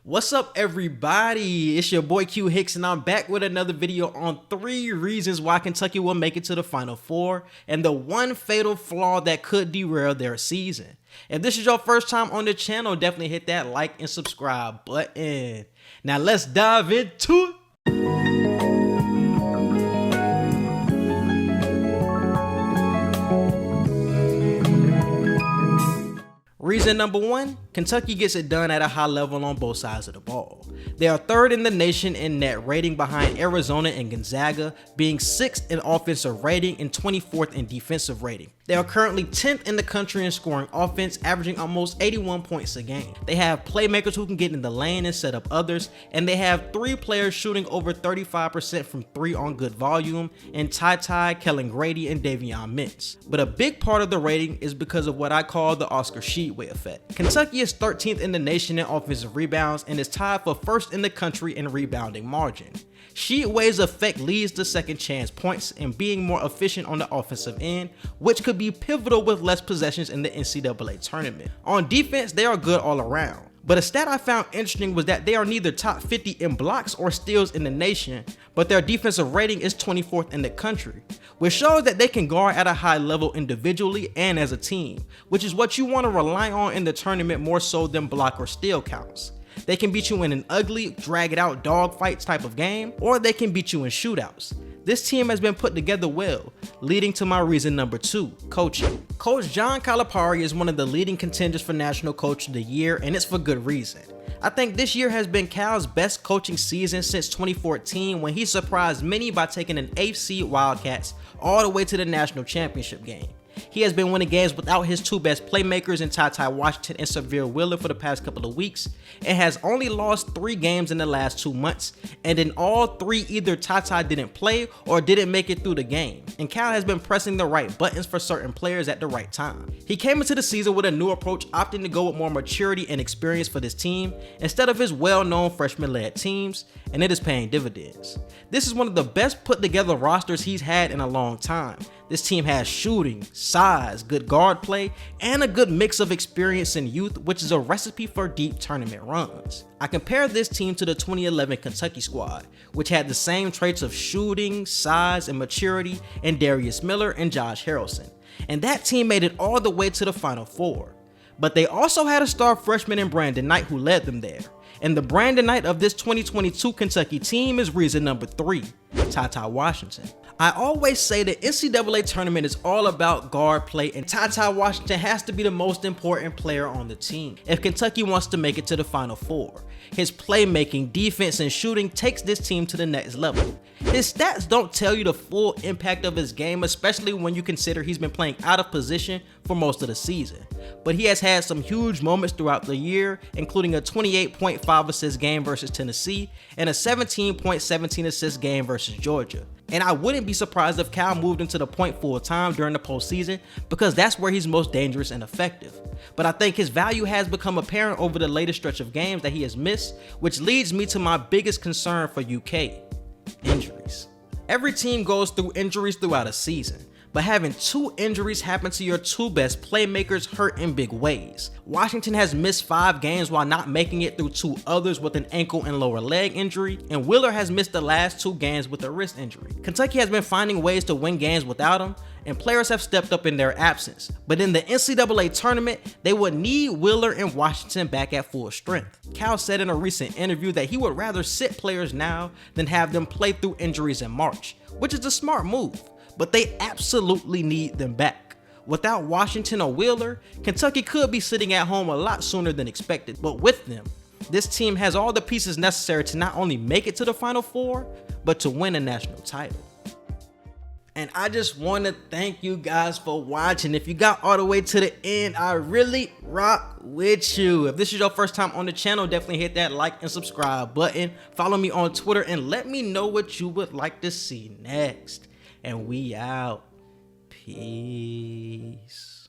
What's up, everybody? It's your boy Q Hicks, and I'm back with another video on 3 reasons why Kentucky will make it to the Final Four and the one fatal flaw that could derail their season. If this is your first time on the channel, definitely hit that like and subscribe button. Now let's dive into it. Reason number 1, Kentucky gets it done at a high level on both sides of the ball. They are 3rd in the nation in net rating behind Arizona and Gonzaga, being 6th in offensive rating and 24th in defensive rating. They are currently 10th in the country in scoring offense, averaging almost 81 points a game. They have playmakers who can get in the lane and set up others, and they have 3 players shooting over 35% from 3 on good volume in TyTy, Kellen Grady, and Davion Mintz. But a big part of the rating is because of what I call the Oscar Tshiebwe effect. Kentucky is 13th in the nation in offensive rebounds and is tied for 1st in the country in rebounding margin. Tshiebwe's effect leads to second chance points and being more efficient on the offensive end, which could be pivotal with less possessions in the NCAA tournament. On defense, they are good all around. But a stat I found interesting was that they are neither top 50 in blocks or steals in the nation, but their defensive rating is 24th in the country, which shows that they can guard at a high level individually and as a team, which is what you want to rely on in the tournament more so than block or steal counts. They can beat you in an ugly, drag it out dogfights type of game, or they can beat you in shootouts. This team has been put together well, leading to my reason number 2, coaching. Coach John Calipari is one of the leading contenders for National Coach of the Year, and it's for good reason. I think this year has been Cal's best coaching season since 2014, when he surprised many by taking an 8th seed Wildcats all the way to the national championship game. He has been winning games without his 2 best playmakers in TyTy Washington and Severe Wheeler for the past couple of weeks, and has only lost 3 games in the last 2 months, and in all 3 either TyTy didn't play or didn't make it through the game, and Cal has been pressing the right buttons for certain players at the right time. He came into the season with a new approach, opting to go with more maturity and experience for this team instead of his well-known freshman-led teams, and it is paying dividends. This is one of the best put together rosters he's had in a long time. This team has shooting, size, good guard play, and a good mix of experience and youth, which is a recipe for deep tournament runs. I compare this team to the 2011 Kentucky squad, which had the same traits of shooting, size, and maturity in Darius Miller and Josh Harrelson, and that team made it all the way to the Final Four. But they also had a star freshman in Brandon Knight who led them there, and the Brandon Knight of this 2022 Kentucky team is reason number 3, TyTy Washington. I always say the NCAA tournament is all about guard play, and TyTy Washington has to be the most important player on the team if Kentucky wants to make it to the Final Four. His playmaking, defense, and shooting takes this team to the next level. His stats don't tell you the full impact of his game, especially when you consider he's been playing out of position for most of the season. But he has had some huge moments throughout the year, including a 28.5 assist game versus Tennessee and a 17.17 assist game versus Georgia. And I wouldn't be surprised if Cal moved into the point full time during the postseason, because that's where he's most dangerous and effective. But I think his value has become apparent over the latest stretch of games that he has missed, which leads me to my biggest concern for UK: injuries. Every team goes through injuries throughout a season, but having 2 injuries happen to your 2 best playmakers hurt in big ways. Washington has missed 5 games while not making it through 2 others with an ankle and lower leg injury, and Wheeler has missed the last 2 games with a wrist injury. Kentucky has been finding ways to win games without him, and players have stepped up in their absence. But in the NCAA tournament, they would need Wheeler and Washington back at full strength. Cal said in a recent interview that he would rather sit players now than have them play through injuries in March, which is a smart move. But they absolutely need them back. Without Washington or Wheeler, Kentucky could be sitting at home a lot sooner than expected, but with them, this team has all the pieces necessary to not only make it to the Final Four, but to win a national title. And I just want to thank you guys for watching. If you got all the way to the end, I really rock with you. If this is your first time on the channel, definitely hit that like and subscribe button. Follow me on Twitter and let me know what you would like to see next. And we out. Peace.